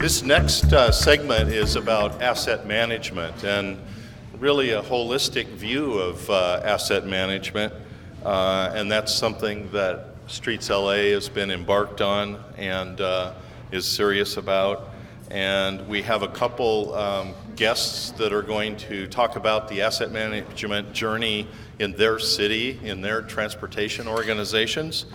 This next segment is about asset management and really a holistic view of asset management, and that's something that Streets LA has been embarked on and is serious about. And we have a couple guests that are going to talk about the asset management journey in their city, in their transportation organizations.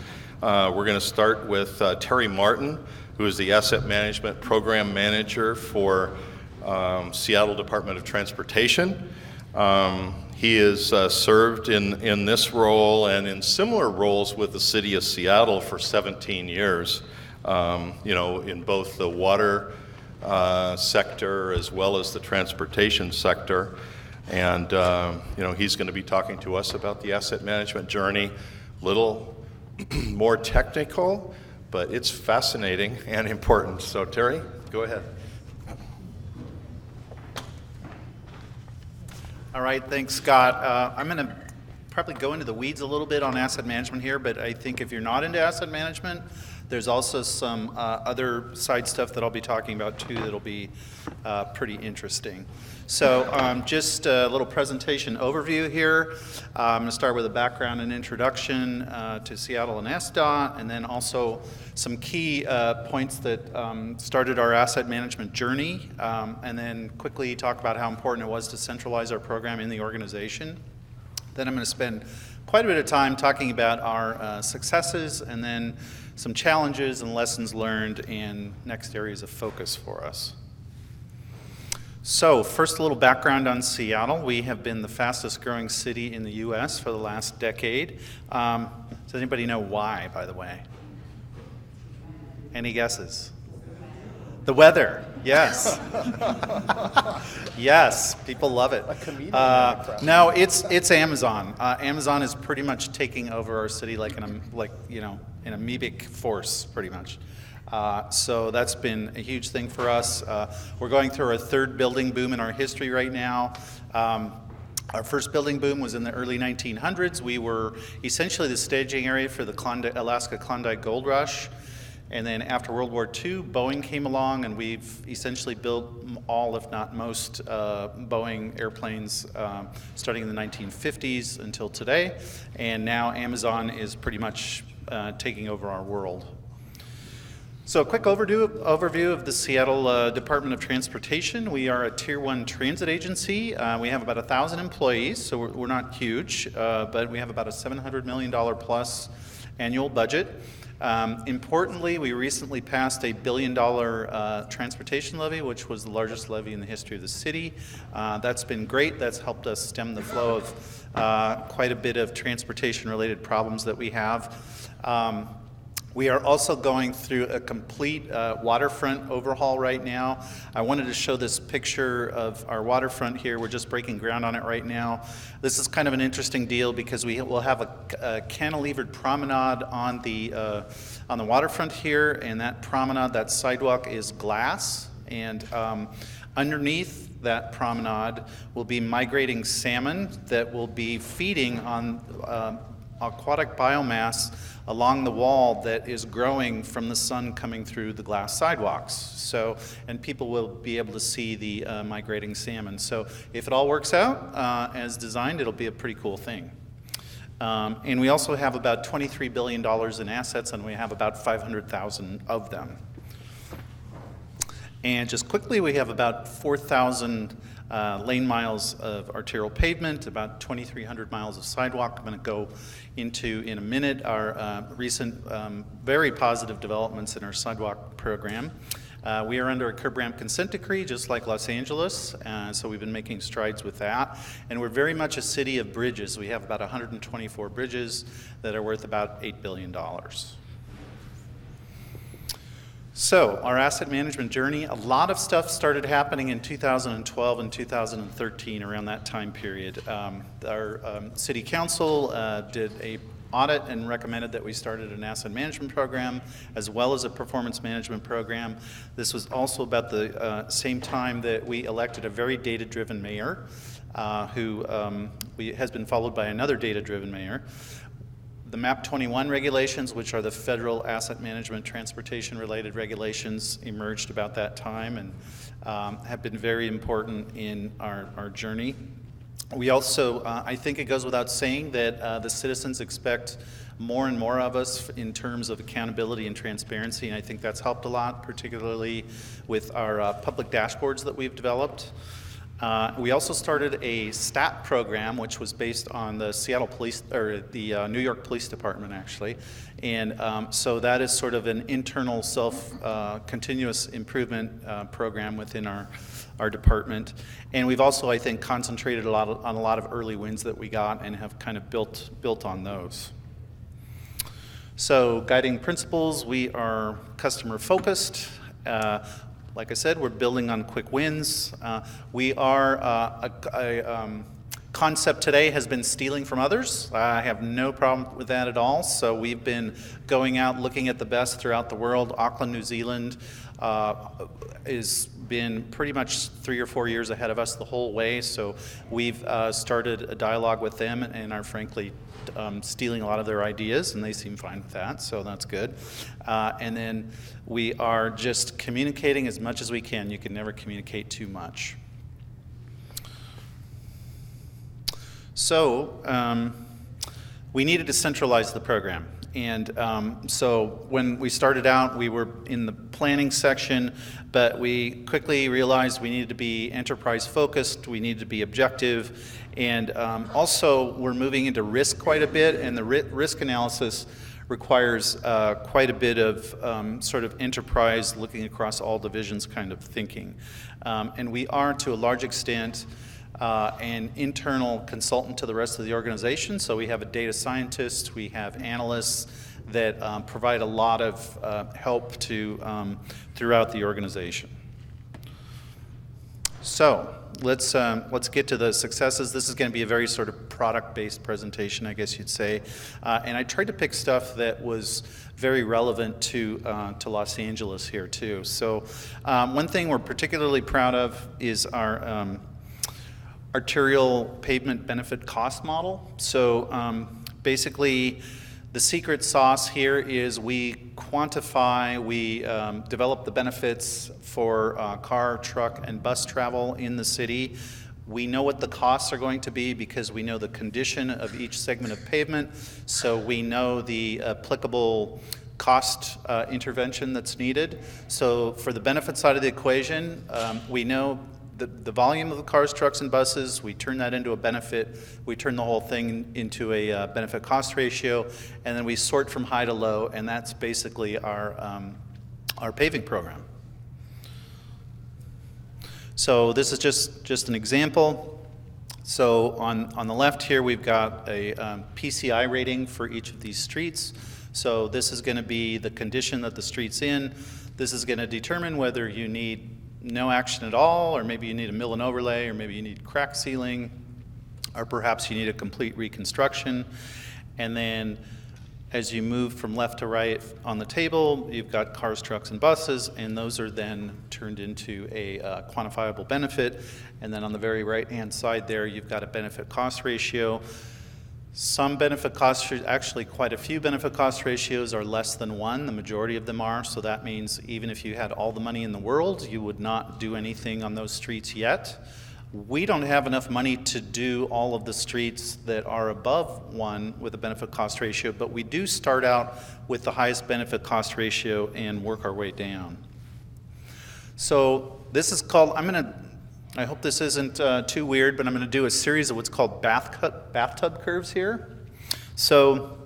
We're going to start with Terry Martin, who is the Asset Management Program Manager for Seattle Department of Transportation. He has served in this role and in similar roles with the City of Seattle for 17 years, in both the water sector as well as the transportation sector. And, he's going to be talking to us about the asset management journey, a little more technical, but it's fascinating and important. So Terry, go ahead. All right, thanks, Scott. I'm going to probably go into the weeds a little bit on asset management here, but I think if you're not into asset management, there's also some other side stuff that I'll be talking about too that'll be pretty interesting. So just a little presentation overview here. I'm going to start with a background and introduction to Seattle and SDOT, and then also some key points that started our asset management journey, and then quickly talk about how important it was to centralize our program in the organization. Then I'm going to spend quite a bit of time talking about our successes, and then some challenges and lessons learned and next areas of focus for us. So first, a little background on Seattle. We have been the fastest growing city in the U.S. for the last decade. Does anybody know why, by the way? Any guesses? The weather, yes. Yes, people love it. A comedian. No, it's Amazon. Amazon is pretty much taking over our city like an amoebic force, pretty much. So that's been a huge thing for us. We're going through our third building boom in our history right now. Our first building boom was in the early 1900s. We were essentially the staging area for the Alaska Klondike Gold Rush. And then after World War II, Boeing came along, and we've essentially built all, if not most, Boeing airplanes starting in the 1950s until today. And now Amazon is pretty much taking over our world. So a quick overview of the Seattle Department of Transportation. We are a Tier 1 transit agency. We have about 1,000 employees, so we're not huge, but we have about a $700 million plus annual budget. Importantly, we recently passed a $1 billion transportation levy, which was the largest levy in the history of the city. That's been great. That's helped us stem the flow of quite a bit of transportation-related problems that we have. We are also going through a complete waterfront overhaul right now. I wanted to show this picture of our waterfront here. We're just breaking ground on it right now. This is kind of an interesting deal because we will have a cantilevered promenade on the waterfront here, and that promenade, that sidewalk is glass, and underneath that promenade will be migrating salmon that will be feeding on aquatic biomass along the wall that is growing from the sun coming through the glass sidewalks. So, and people will be able to see the migrating salmon. So if it all works out as designed, it'll be a pretty cool thing. And we also have about $23 billion in assets, and we have about 500,000 of them. And just quickly, we have about 4,000 lane miles of arterial pavement, about 2,300 miles of sidewalk. I'm going to go into, in a minute, our recent very positive developments in our sidewalk program. We are under a curb ramp consent decree, just like Los Angeles, so we've been making strides with that. And we're very much a city of bridges. We have about 124 bridges that are worth about $8 billion. So, our asset management journey, a lot of stuff started happening in 2012 and 2013, around that time period. Our city council did a audit and recommended that we started an asset management program as well as a performance management program. This was also about the same time that we elected a very data-driven mayor who has been followed by another data-driven mayor. the MAP 21 regulations, which are the federal asset management transportation-related regulations, emerged about that time and have been very important in our journey. We also, I think it goes without saying that the citizens expect more and more of us in terms of accountability and transparency, and I think that's helped a lot, particularly with our public dashboards that we've developed. We also started a STAT program, which was based on the Seattle Police, or the New York Police Department, actually. And so that is sort of an internal continuous improvement program within our department. And we've also, I think, concentrated on a lot of early wins that we got and have kind of built on those. So guiding principles, we are customer focused. Like I said, we're building on quick wins. We are, a concept today has been stealing from others. I have no problem with that at all. So we've been going out looking at the best throughout the world. Auckland, New Zealand has been pretty much 3 or 4 years ahead of us the whole way. So we've started a dialogue with them and are frankly stealing a lot of their ideas, and they seem fine with that, so that's good. And then we are just communicating as much as we can. You can never communicate too much. So we needed to centralize the program. And so when we started out, we were in the planning section, but we quickly realized we needed to be enterprise focused, we needed to be objective, and also we're moving into risk quite a bit, and the risk analysis requires quite a bit of sort of enterprise, looking across all divisions kind of thinking. And we are, to a large extent, an internal consultant to the rest of the organization. So we have a data scientist, we have analysts that provide a lot of help to throughout the organization. So let's get to the successes. This is going to be a very sort of product-based presentation, I guess you'd say. And I tried to pick stuff that was very relevant to Los Angeles here too. So one thing we're particularly proud of is our arterial pavement benefit cost model. So basically, the secret sauce here is we quantify, we develop the benefits for car, truck, and bus travel in the city. We know what the costs are going to be because we know the condition of each segment of pavement, so we know the applicable cost intervention that's needed. So for the benefit side of the equation, we know the volume of the cars, trucks, and buses, we turn that into a benefit. We turn the whole thing into a benefit cost ratio, and then we sort from high to low, and that's basically our paving program. So this is just an example. So on the left here, we've got a PCI rating for each of these streets. So this is going to be the condition that the street's in. This is going to determine whether you need no action at all, or maybe you need a mill and overlay, or maybe you need crack sealing, or perhaps you need a complete reconstruction. And then as you move from left to right on the table, you've got cars, trucks, and buses, and those are then turned into a quantifiable benefit. And then on the very right-hand side there, you've got a benefit cost ratio. Some benefit cost, actually quite a few benefit cost ratios are less than 1. The majority of them are, so that means even if you had all the money in the world, you would not do anything on those streets yet. We don't have enough money to do all of the streets that are above 1 with a benefit cost ratio, but we do start out with the highest benefit cost ratio and work our way down. So this is called, I hope this isn't too weird, but I'm going to do a series of what's called bathtub curves here. So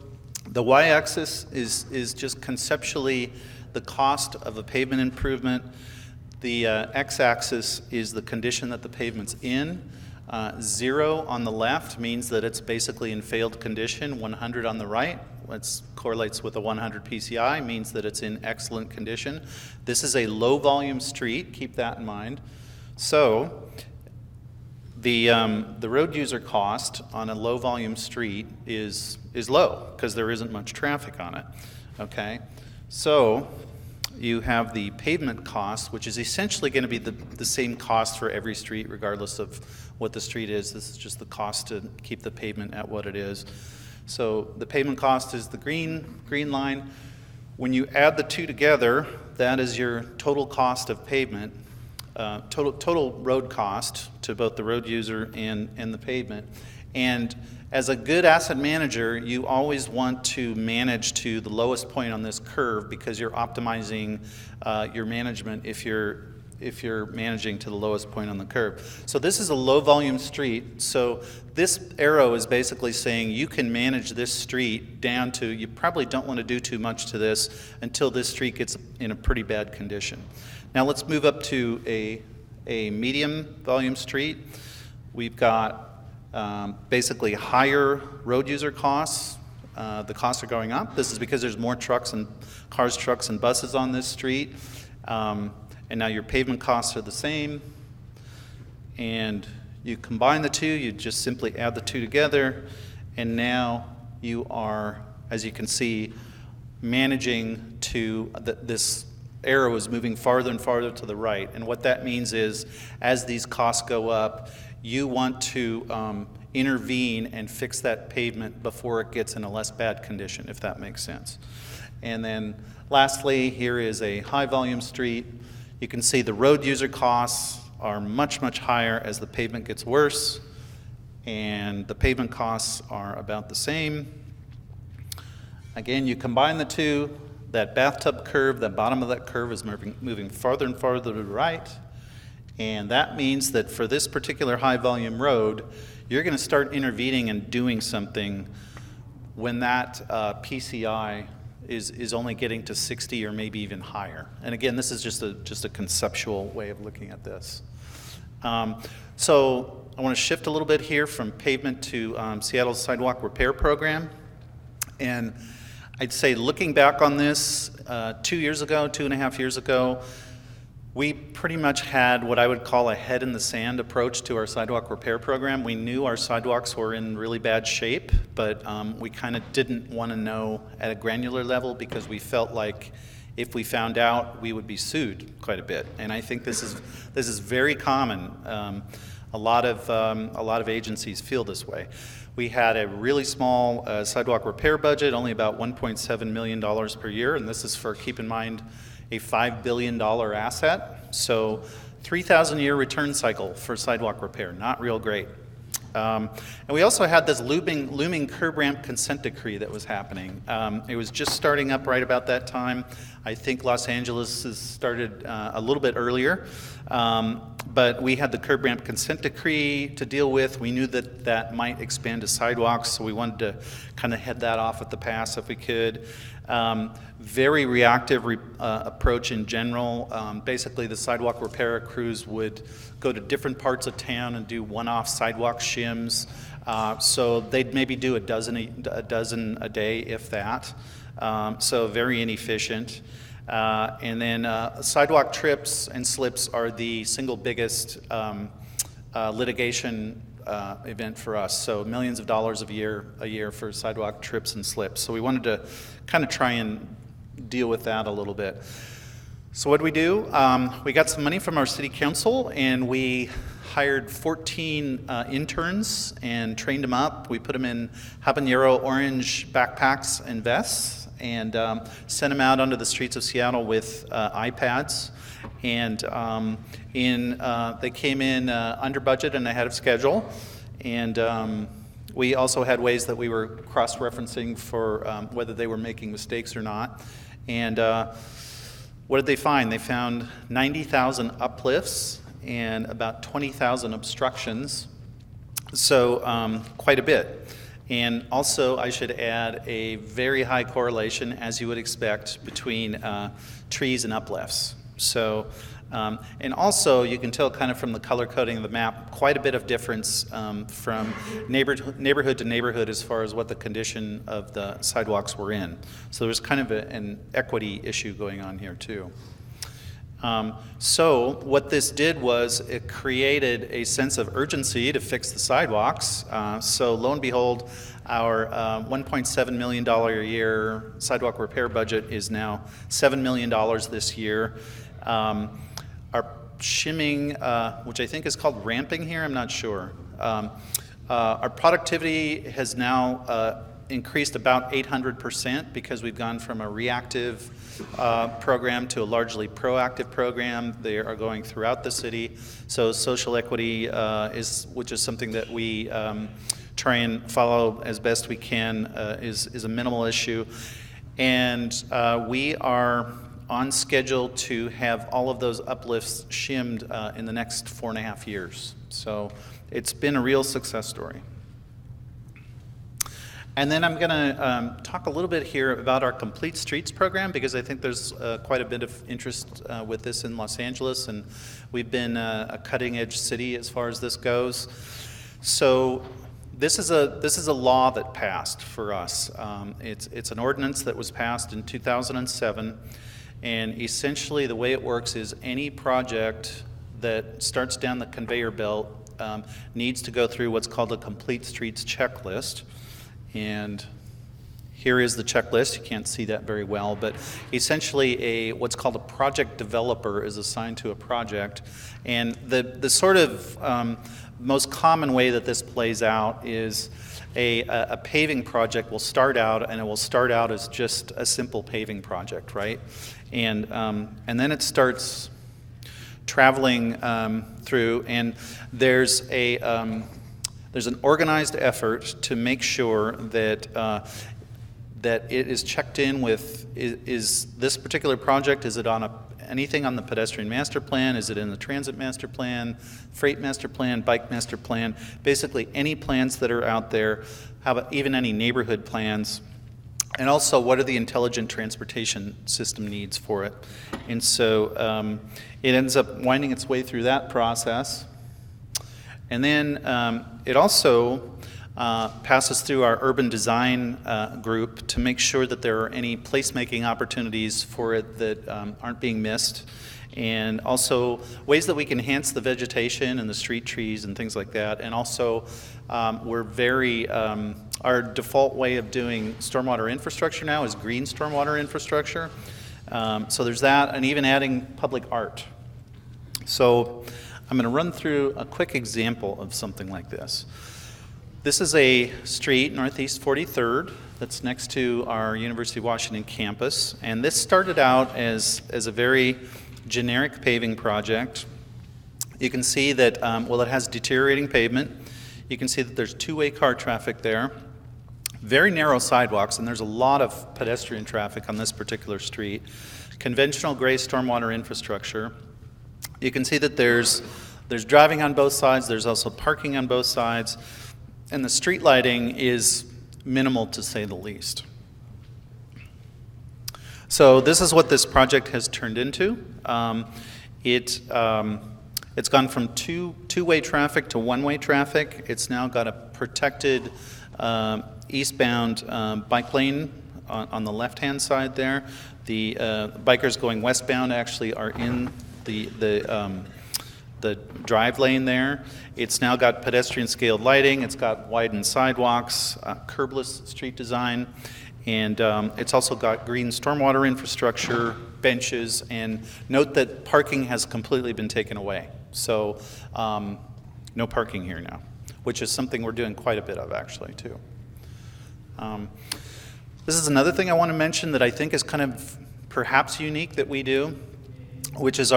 the y-axis is just conceptually the cost of a pavement improvement. The x-axis is the condition that the pavement's in. 0 on the left means that it's basically in failed condition. 100 on the right, which correlates with a 100 PCI, means that it's in excellent condition. This is a low volume street, keep that in mind. So the road user cost on a low volume street is low because there isn't much traffic on it. Okay, so you have the pavement cost, which is essentially going to be the same cost for every street regardless of what the street is. This is just the cost to keep the pavement at what it is. So the pavement cost is the green line. When you add the two together, that is your total cost of pavement, total road cost to both the road user and the pavement. And as a good asset manager, you always want to manage to the lowest point on this curve because you're optimizing your management if you're managing to the lowest point on the curve. So this is a low volume street. So this arrow is basically saying you can manage this street down to, you probably don't want to do too much to this until this street gets in a pretty bad condition. Now let's move up to a medium volume street. We've got basically higher road user costs. The costs are going up. This is because there's more trucks and buses on this street. And now your pavement costs are the same. And you combine the two, you just simply add the two together. And now you are, as you can see, managing to, this arrow is moving farther and farther to the right. And what that means is, as these costs go up, you want to intervene and fix that pavement before it gets in a less bad condition, if that makes sense. And then lastly, here is a high volume street. You can see the road user costs are much, much higher as the pavement gets worse, and the pavement costs are about the same. Again, you combine the two, that bathtub curve, the bottom of that curve is moving farther and farther to the right, and that means that for this particular high volume road, you're going to start intervening and doing something when that PCI is only getting to 60 or maybe even higher. And again, this is just a conceptual way of looking at this. So I want to shift a little bit here from pavement to Seattle's sidewalk repair program. And I'd say looking back on this 2 years ago, 2.5 years ago, we pretty much had what I would call a head in the sand approach to our sidewalk repair program. We knew our sidewalks were in really bad shape, but we kind of didn't want to know at a granular level because we felt like if we found out, we would be sued quite a bit. And I think this is very common. A lot of agencies feel this way. We had a really small sidewalk repair budget, only about $1.7 million per year, and this is for, keep in mind, a $5 billion asset. So 3,000 year return cycle for sidewalk repair, not real great. And we also had this looming curb ramp consent decree that was happening. It was just starting up right about that time. I think Los Angeles has started a little bit earlier. But we had the curb ramp consent decree to deal with. We knew that that might expand to sidewalks, so we wanted to kind of head that off at the pass if we could. Very reactive approach in general. Basically, the sidewalk repair crews would go to different parts of town and do one-off sidewalk shims. So they'd maybe do a dozen a day, if that. So very inefficient. And then sidewalk trips and slips are the single biggest litigation event for us. So millions of dollars a year for sidewalk trips and slips. So we wanted to kind of try and deal with that a little bit. So what did we do? We got some money from our city council and we hired 14 interns and trained them up. We put them in habanero orange backpacks and vests and sent them out onto the streets of Seattle with iPads. And they came in under budget and ahead of schedule. And we also had ways that we were cross-referencing for whether they were making mistakes or not. And what did they find? They found 90,000 uplifts and about 20,000 obstructions. So quite a bit. And also, I should add a very high correlation, as you would expect, between trees and uplifts. So, and also, you can tell kind of from the color coding of the map, quite a bit of difference from neighborhood to neighborhood as far as what the condition of the sidewalks were in. So there's kind of an equity issue going on here too. So what this did was it created a sense of urgency to fix the sidewalks. So lo and behold, our $1.7 million a year sidewalk repair budget is now $7 million this year. Our shimming, which I think is called ramping here, I'm not sure. Our productivity has now increased about 800% because we've gone from a reactive program to a largely proactive program. They are going throughout the city. So social equity which is something that we try and follow as best we can, is a minimal issue. And we are on schedule to have all of those uplifts shimmed in the next 4.5 years. So it's been a real success story. And then I'm going to talk a little bit here about our Complete Streets program, because I think there's quite a bit of interest with this in Los Angeles, and we've been a cutting-edge city as far as this goes. So this is a law that passed for us. It's an ordinance that was passed in 2007, and essentially the way it works is any project that starts down the conveyor belt needs to go through what's called a Complete Streets checklist. And here is the checklist. You can't see that very well, but essentially what's called a project developer is assigned to a project. And the sort of most common way that this plays out is a paving project will start out, and it will start out as just a simple paving project, right? And then it starts traveling through, and there's an organized effort to make sure that that it is checked in with, is this particular project, is it on anything on the pedestrian master plan? Is it in the transit master plan, freight master plan, bike master plan? Basically any plans that are out there, how about even any neighborhood plans? And also, what are the intelligent transportation system needs for it? And so it ends up winding its way through that process. And then it also passes through our urban design group to make sure that there are any placemaking opportunities for it that aren't being missed, and also ways that we can enhance the vegetation and the street trees and things like that. And also we're very, our default way of doing stormwater infrastructure now is green stormwater infrastructure. So there's that, and even adding public art. So I'm going to run through a quick example of something like this. This is a street, Northeast 43rd, that's next to our University of Washington campus. And this started out as a very generic paving project. You can see that, well, it has deteriorating pavement. You can see that there's two-way car traffic there. Very narrow sidewalks, and there's a lot of pedestrian traffic on this particular street. Conventional gray stormwater infrastructure. You can see that there's driving on both sides, there's also parking on both sides, and the street lighting is minimal, to say the least. So this is what this project has turned into. It's gone from two-way traffic to one-way traffic. It's now got a protected eastbound bike lane on the left-hand side there. The bikers going westbound actually are in the drive lane there. It's now got pedestrian scaled lighting, it's got widened sidewalks, curbless street design, and it's also got green stormwater infrastructure, benches, and note that parking has completely been taken away. So no parking here now, which is something we're doing quite a bit of actually too. This is another thing I want to mention that I think is kind of perhaps unique that we do, which is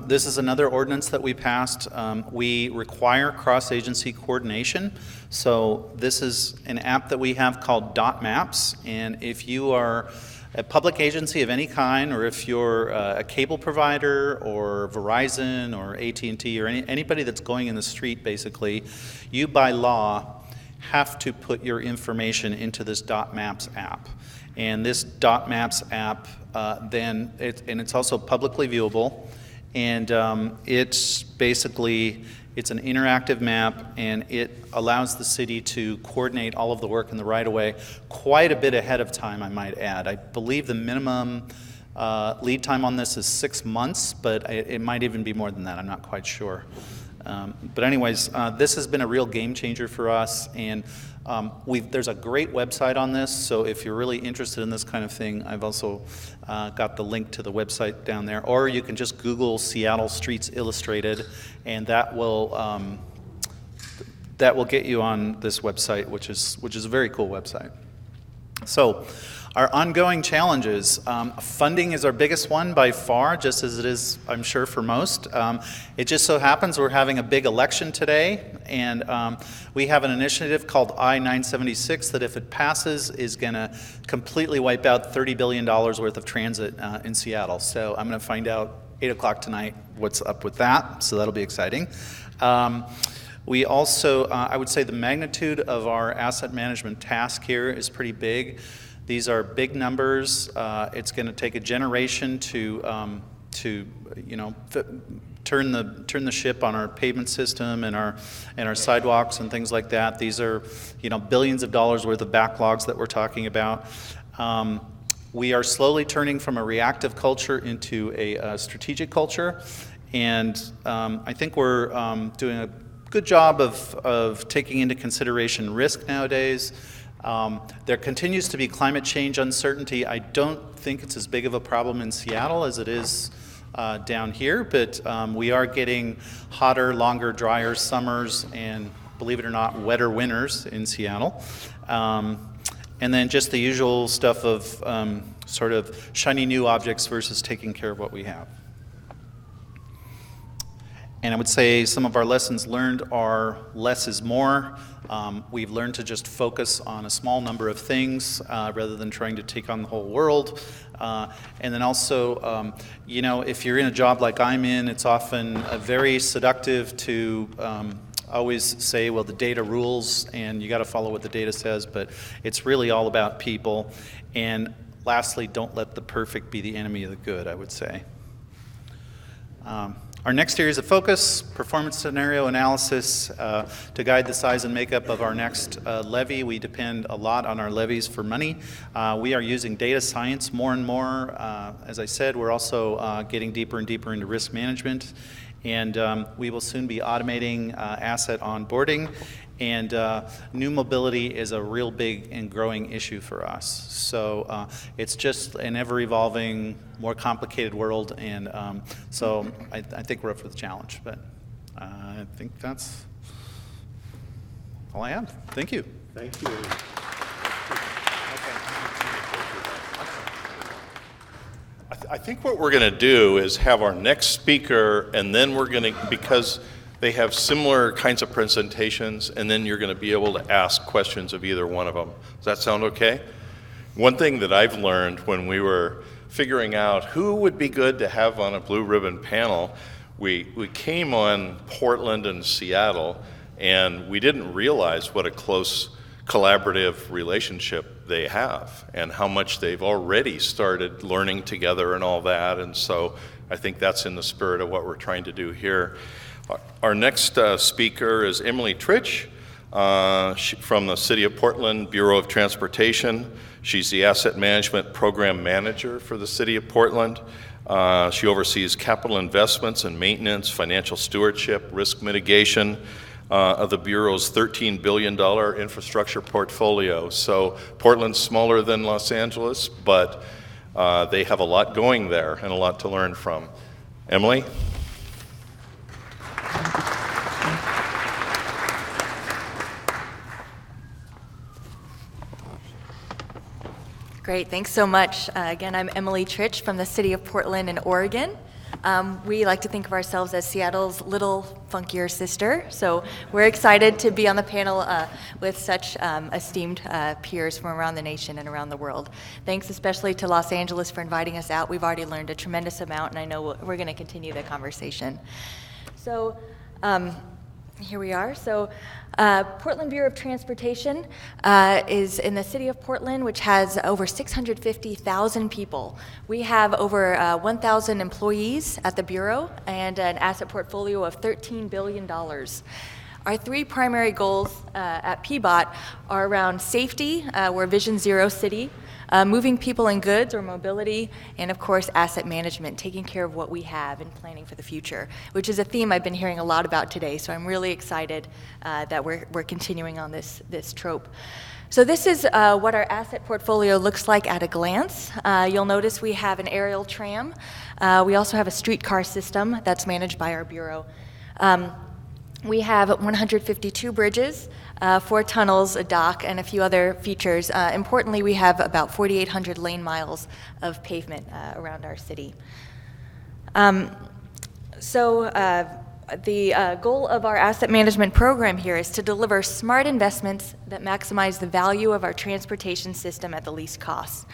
this is another ordinance that we passed. We require cross-agency coordination. So this is an app that we have called Dot Maps, and if you are a public agency of any kind, or if you're a cable provider or Verizon or AT&T or anybody that's going in the street basically, you by law have to put your information into this Dot Maps app. And this Dot Maps app, it's also publicly viewable, and it's an interactive map, and it allows the city to coordinate all of the work in the right-of-way quite a bit ahead of time, I might add. I believe the minimum lead time on this is 6 months, but it might even be more than that. I'm not quite sure. But anyways, this has been a real game changer for us, and there's a great website on this, so if you're really interested in this kind of thing, I've also got the link to the website down there, or you can just Google Seattle Streets Illustrated, and that will get you on this website, which is a very cool website. So, our ongoing challenges. Funding is our biggest one by far, just as it is, I'm sure, for most. It just so happens we're having a big election today, and we have an initiative called I-976 that, if it passes, is going to completely wipe out $30 billion worth of transit in Seattle. So I'm going to find out 8 o'clock tonight what's up with that, so that'll be exciting. We also, I would say the magnitude of our asset management task here is pretty big. These are big numbers. It's going to take a generation to turn the ship on our pavement system and our sidewalks and things like that. These are billions of dollars worth of backlogs that we're talking about. We are slowly turning from a reactive culture into a strategic culture, and I think we're doing a good job of taking into consideration risk nowadays. There continues to be climate change uncertainty. I don't think it's as big of a problem in Seattle as it is down here, but we are getting hotter, longer, drier summers and, believe it or not, wetter winters in Seattle. And then just the usual stuff of sort of shiny new objects versus taking care of what we have. And I would say some of our lessons learned are less is more. We've learned to just focus on a small number of things rather than trying to take on the whole world. And then also, if you're in a job like I'm in, it's often very seductive to always say, well, the data rules and you got to follow what the data says, but it's really all about people. And lastly, don't let the perfect be the enemy of the good, I would say. Our next areas of focus: performance scenario analysis to guide the size and makeup of our next levy. We depend a lot on our levies for money. We are using data science more and more. As I said, we're also getting deeper and deeper into risk management. And we will soon be automating asset onboarding. And new mobility is a real big and growing issue for us. So it's just an ever-evolving, more complicated world. And so I think we're up for the challenge. But I think that's all I have. Thank you. Thank you. I think what we're going to do is have our next speaker, and then we're going to, because they have similar kinds of presentations, and then you're going to be able to ask questions of either one of them. Does that sound okay? One thing that I've learned when we were figuring out who would be good to have on a blue ribbon panel, we came on Portland and Seattle, and we didn't realize what a close collaborative relationship they have and how much they've already started learning together and all that. And so I think that's in the spirit of what we're trying to do here. Our next speaker is Emily Tritch from the City of Portland Bureau of Transportation. She's the Asset Management Program Manager for the City of Portland. She oversees capital investments and maintenance, financial stewardship, risk mitigation of the Bureau's $13 billion infrastructure portfolio. So Portland's smaller than Los Angeles, but they have a lot going there and a lot to learn from. Emily? Great, thanks so much. Again, I'm Emily Tritch from the City of Portland in Oregon. We like to think of ourselves as Seattle's little funkier sister, so we're excited to be on the panel with such esteemed peers from around the nation and around the world. Thanks especially to Los Angeles for inviting us out. We've already learned a tremendous amount, and I know we're going to continue the conversation. So here we are. So Portland Bureau of Transportation is in the City of Portland, which has over 650,000 people. We have over 1,000 employees at the Bureau and an asset portfolio of $13 billion. Our three primary goals at PBOT are around safety, we're Vision Zero City, moving people and goods or mobility, and of course asset management, taking care of what we have and planning for the future, which is a theme I've been hearing a lot about today, so I'm really excited that we're continuing on this trope. So this is what our asset portfolio looks like at a glance. You'll notice we have an aerial tram. We also have a streetcar system that's managed by our Bureau. We have 152 bridges, 4 tunnels, a dock, and a few other features. Importantly, we have about 4,800 lane miles of pavement around our city. The goal of our asset management program here is to deliver smart investments that maximize the value of our transportation system at the least cost.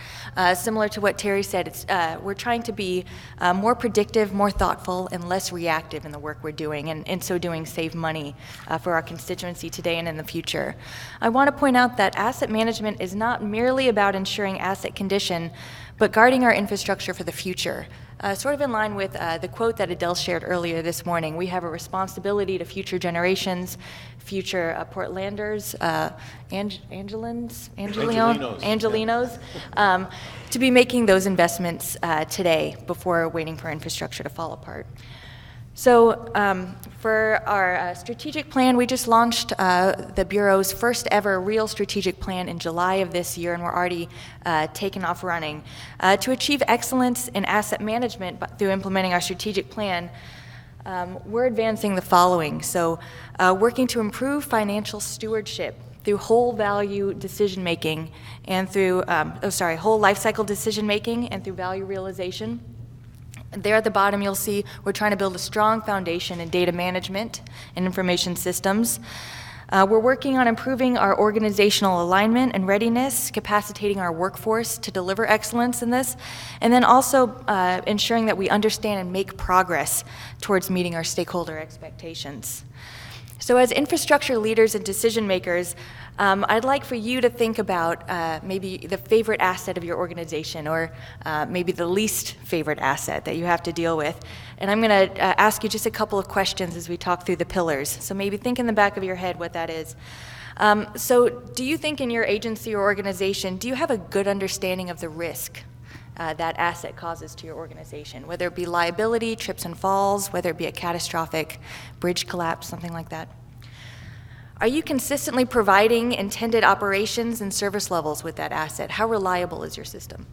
Similar to what Terry said, we're trying to be more predictive, more thoughtful, and less reactive in the work we're doing, and in so doing save money for our constituency today and in the future. I want to point out that asset management is not merely about ensuring asset condition, but guarding our infrastructure for the future. Sort of in line with the quote that Adele shared earlier this morning, we have a responsibility to future generations, future Portlanders, Angelinos, to be making those investments today before waiting for infrastructure to fall apart. So for our strategic plan, we just launched the Bureau's first ever real strategic plan in July of this year, and we're already taking off running. To achieve excellence in asset management through implementing our strategic plan, we're advancing the following. So working to improve financial stewardship through whole value decision making and through, whole life cycle decision making and through value realization. There at the bottom, you'll see we're trying to build a strong foundation in data management and information systems. We're working on improving our organizational alignment and readiness, capacitating our workforce to deliver excellence in this, and then also ensuring that we understand and make progress towards meeting our stakeholder expectations. So as infrastructure leaders and decision makers, I'd like for you to think about maybe the favorite asset of your organization, or maybe the least favorite asset that you have to deal with. And I'm going to ask you just a couple of questions as we talk through the pillars. So maybe think in the back of your head what that is. So do you think in your agency or organization, do you have a good understanding of the risk that asset causes to your organization, whether it be liability, trips and falls, whether it be a catastrophic bridge collapse, something like that? Are you consistently providing intended operations and service levels with that asset? How reliable is your system?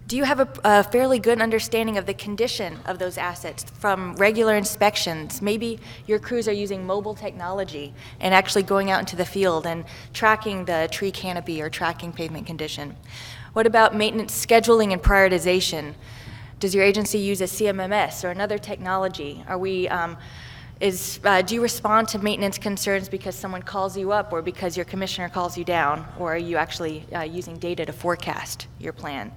Do you have a fairly good understanding of the condition of those assets from regular inspections? Maybe your crews are using mobile technology and actually going out into the field and tracking the tree canopy or tracking pavement condition. What about maintenance scheduling and prioritization? Does your agency use a CMMS or another technology? Are we do you respond to maintenance concerns because someone calls you up or because your commissioner calls you down? Or are you actually using data to forecast your plan?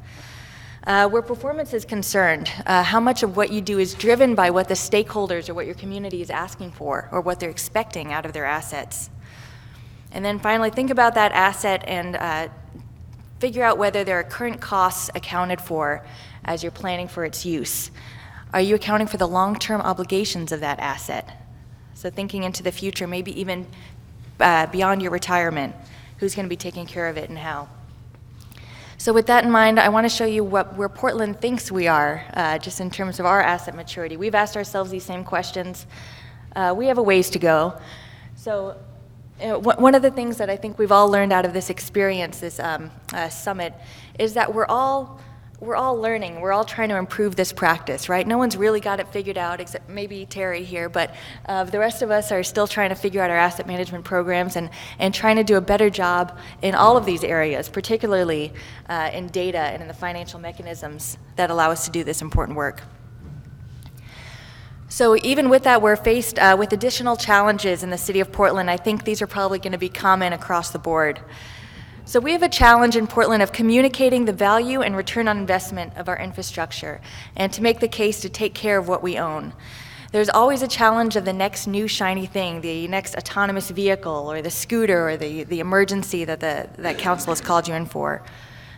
Where performance is concerned, how much of what you do is driven by what the stakeholders or what your community is asking for or what they're expecting out of their assets? And then finally, think about that asset and figure out whether there are current costs accounted for as you're planning for its use. Are you accounting for the long-term obligations of that asset? So thinking into the future, maybe even beyond your retirement, who's going to be taking care of it and how? So with that in mind, I want to show you where Portland thinks we are, just in terms of our asset maturity. We've asked ourselves these same questions. We have a ways to go. So one of the things that I think we've all learned out of this experience, this summit, is that we're all learning. We're all trying to improve this practice, right? No one's really got it figured out, except maybe Terry here, but the rest of us are still trying to figure out our asset management programs and trying to do a better job in all of these areas, particularly in data and in the financial mechanisms that allow us to do this important work. So even with that, we're faced with additional challenges in the city of Portland. I think these are probably going to be common across the board. So we have a challenge in Portland of communicating the value and return on investment of our infrastructure and to make the case to take care of what we own. There's always a challenge of the next new shiny thing, the next autonomous vehicle or the scooter or the emergency that council has called you in for.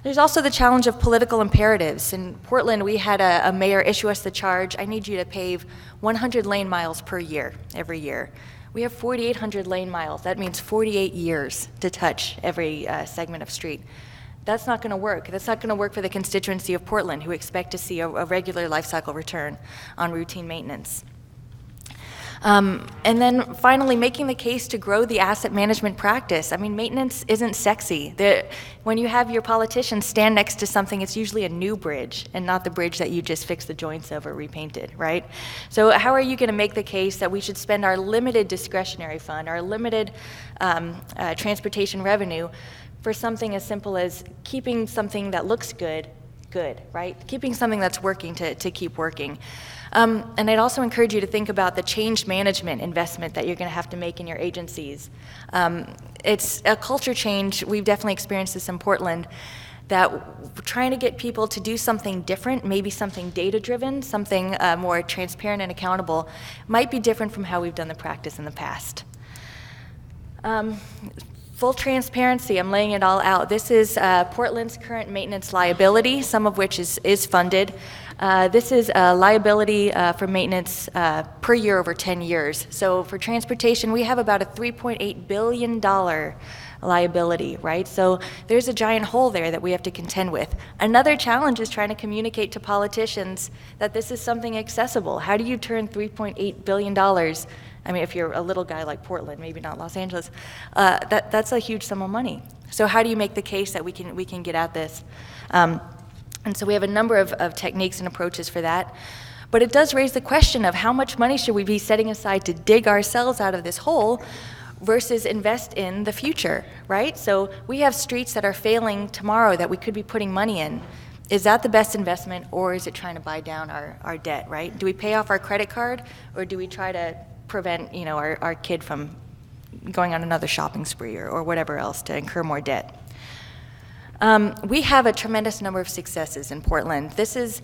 There's also the challenge of political imperatives. In Portland, we had a mayor issue us the charge, I need you to pave 100 lane miles per year, every year. We have 4,800 lane miles. That means 48 years to touch every segment of street. That's not going to work. That's not going to work for the constituency of Portland, who expect to see a regular life cycle return on routine maintenance. And then finally, making the case to grow the asset management practice. I mean, maintenance isn't sexy. When you have your politicians stand next to something, it's usually a new bridge and not the bridge that you just fixed the joints of or repainted, right? So how are you going to make the case that we should spend our limited discretionary fund, our limited transportation revenue for something as simple as keeping something that looks good, right? Keeping something that's working to keep working. And I'd also encourage you to think about the change management investment that you're going to have to make in your agencies. It's a culture change. We've definitely experienced this in Portland, that trying to get people to do something different, maybe something data-driven, something more transparent and accountable, might be different from how we've done the practice in the past. Full transparency, I'm laying it all out. This is Portland's current maintenance liability, some of which is funded. This is a liability for maintenance per year over 10 years. So for transportation, we have about a $3.8 billion liability, right? So there's a giant hole there that we have to contend with. Another challenge is trying to communicate to politicians that this is something accessible. How do you turn $3.8 billion? I mean, if you're a little guy like Portland, maybe not Los Angeles, that's a huge sum of money. So how do you make the case that we can get at this? And so we have a number of techniques and approaches for that. But it does raise the question of how much money should we be setting aside to dig ourselves out of this hole versus invest in the future, right? So we have streets that are failing tomorrow that we could be putting money in. Is that the best investment, or is it trying to buy down our debt, right? Do we pay off our credit card, or do we try to prevent our kid from going on another shopping spree or whatever else to incur more debt? We have a tremendous number of successes in Portland. This is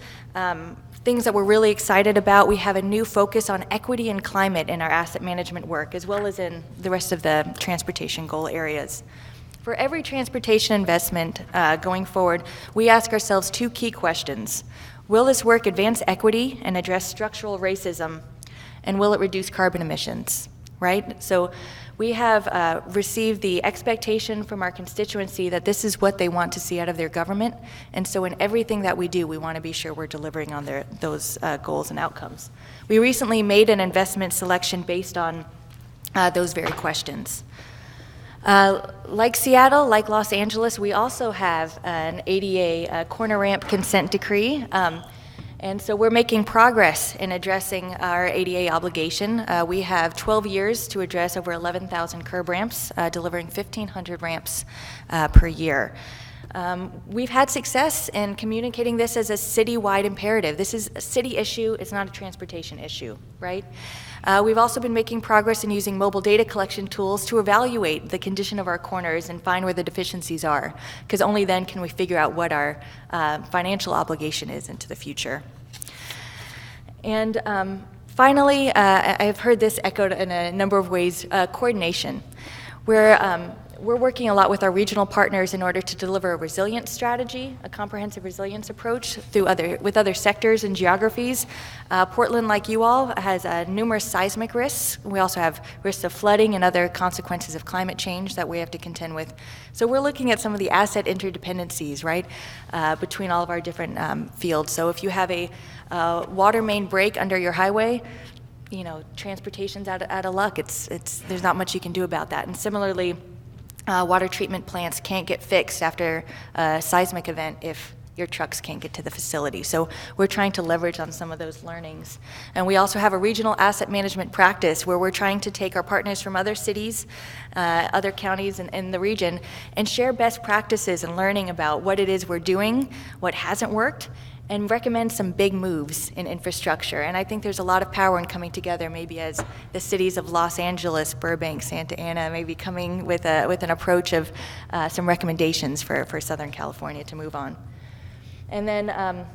things that we're really excited about. We have a new focus on equity and climate in our asset management work, as well as in the rest of the transportation goal areas. For every transportation investment going forward, we ask ourselves two key questions. Will this work advance equity and address structural racism? And will it reduce carbon emissions, right? So we have received the expectation from our constituency that this is what they want to see out of their government. And so in everything that we do, we want to be sure we're delivering on those goals and outcomes. We recently made an investment selection based on those very questions. Like Seattle, like Los Angeles, we also have an ADA corner ramp consent decree. And so we're making progress in addressing our ADA obligation. We have 12 years to address over 11,000 curb ramps, delivering 1,500 ramps per year. We've had success in communicating this as a city-wide imperative. This is a city issue, it's not a transportation issue, right? We've also been making progress in using mobile data collection tools to evaluate the condition of our corners and find where the deficiencies are, because only then can we figure out what our financial obligation is into the future. And finally, I've heard this echoed in a number of ways, coordination. We're working a lot with our regional partners in order to deliver a resilience strategy, a comprehensive resilience approach with other sectors and geographies. Portland, like you all, has numerous seismic risks. We also have risks of flooding and other consequences of climate change that we have to contend with. So we're looking at some of the asset interdependencies, right, between all of our different fields. So if you have a water main break under your highway, transportation's out of luck. There's not much you can do about that. And similarly, water treatment plants can't get fixed after a seismic event if your trucks can't get to the facility. So we're trying to leverage on some of those learnings. And we also have a regional asset management practice where we're trying to take our partners from other cities, other counties in the region, and share best practices and learning about what it is we're doing, what hasn't worked, and recommend some big moves in infrastructure. And I think there's a lot of power in coming together, maybe as the cities of Los Angeles, Burbank, Santa Ana, maybe coming with an approach of some recommendations for Southern California to move on. And then,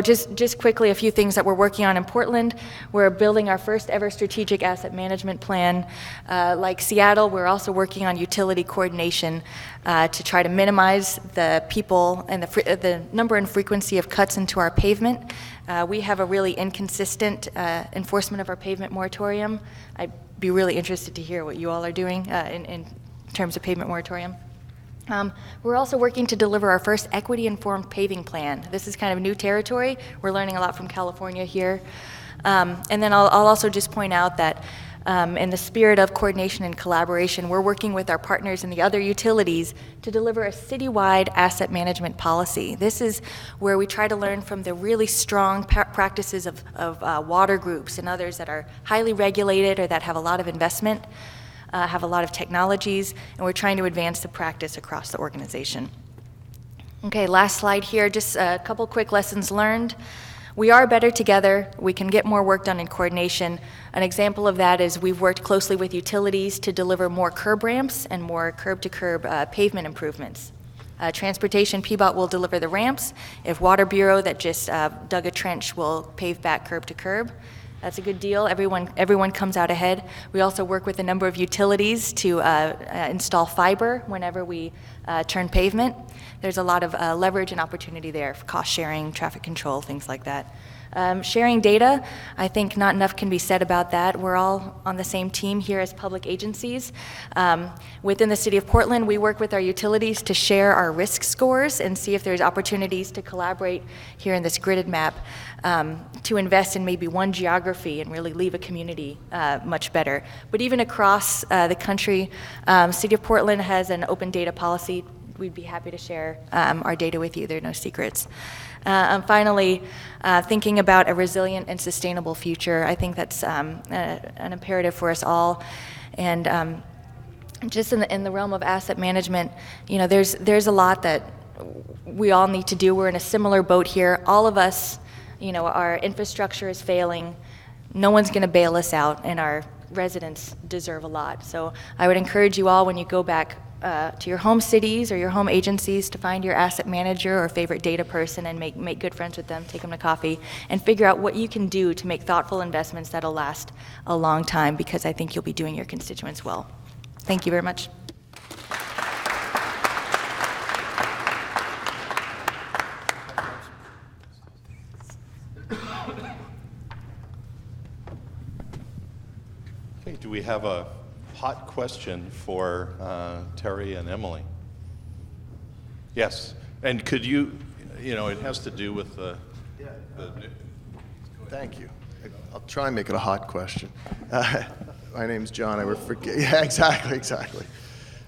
just quickly, a few things that we're working on in Portland. We're building our first ever strategic asset management plan. Like Seattle, we're also working on utility coordination to try to minimize the people and the number and frequency of cuts into our pavement. We have a really inconsistent enforcement of our pavement moratorium. I'd be really interested to hear what you all are doing in terms of pavement moratorium. We're also working to deliver our first equity-informed paving plan. This is kind of new territory. We're learning a lot from California here. And then I'll also just point out that In the spirit of coordination and collaboration, we're working with our partners in the other utilities to deliver a citywide asset management policy. This is where we try to learn from the really strong practices of water groups and others that are highly regulated or that have a lot of investment, have a lot of technologies, and we're trying to advance the practice across the organization. Okay, last slide here, just a couple quick lessons learned. We are better together. We can get more work done in coordination. An example of that is we've worked closely with utilities to deliver more curb ramps and more curb-to-curb pavement improvements. Transportation, PBOT will deliver the ramps. If Water Bureau that just dug a trench will pave back curb to curb. That's a good deal. Everyone comes out ahead. We also work with a number of utilities to install fiber whenever we turn pavement. There's a lot of leverage and opportunity there for cost sharing, traffic control, things like that. Sharing data, I think not enough can be said about that. We're all on the same team here as public agencies. Within the City of Portland, we work with our utilities to share our risk scores and see if there's opportunities to collaborate here in this gridded map to invest in maybe one geography and really leave a community much better. But even across the country, City of Portland has an open data policy. We'd be happy to share our data with you. There are no secrets. And finally, thinking about a resilient and sustainable future. I think that's an imperative for us all. And just in the realm of asset management, you know, there's a lot that we all need to do. We're in a similar boat here. All of us, you know, our infrastructure is failing. No one's going to bail us out, and our residents deserve a lot. So I would encourage you all, when you go back to your home cities or your home agencies, to find your asset manager or favorite data person and make good friends with them, take them to coffee, and figure out what you can do to make thoughtful investments that'll last a long time, because I think you'll be doing your constituents well. Thank you very much. Okay, do we have a hot question for Terry and Emily? Yes, and could you know, it has to do with the Thank you. I'll try and make it a hot question. My name's John. I work for, yeah, exactly.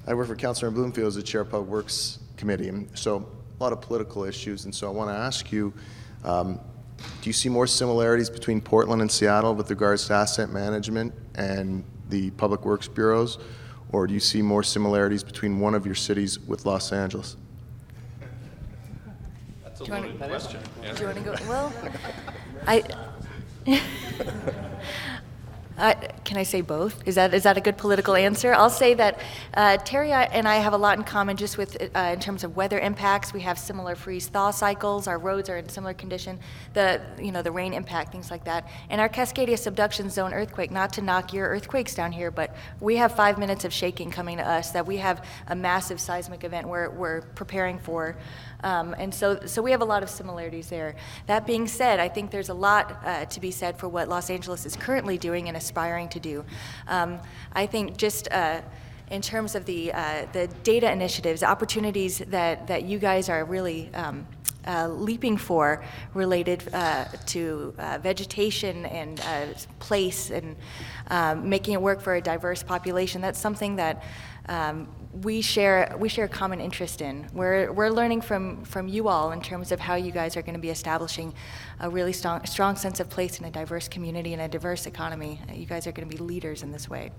I work for Councilor Bloomfield as the Chair of Public Works Committee, and so a lot of political issues, and so I want to ask you, do you see more similarities between Portland and Seattle with regards to asset management and the Public Works Bureaus, or do you see more similarities between one of your cities with Los Angeles? That's a loaded question. Do you want to go? Well, can I say both? Is that a good political answer? I'll say that Terry and I have a lot in common just with in terms of weather impacts. We have similar freeze-thaw cycles. Our roads are in similar condition. The rain impact, things like that. And our Cascadia subduction zone earthquake, not to knock your earthquakes down here, but we have 5 minutes of shaking coming to us, that we have a massive seismic event we're preparing for. And so we have a lot of similarities there. That being said, I think there's a lot to be said for what Los Angeles is currently doing and aspiring to do. I think just in terms of the data initiatives, opportunities that you guys are really leaping for related to vegetation and place and making it work for a diverse population, that's something that we share a common interest in. We're learning from you all in terms of how you guys are going to be establishing a really strong sense of place in a diverse community and a diverse economy. You guys are going to be leaders in this way.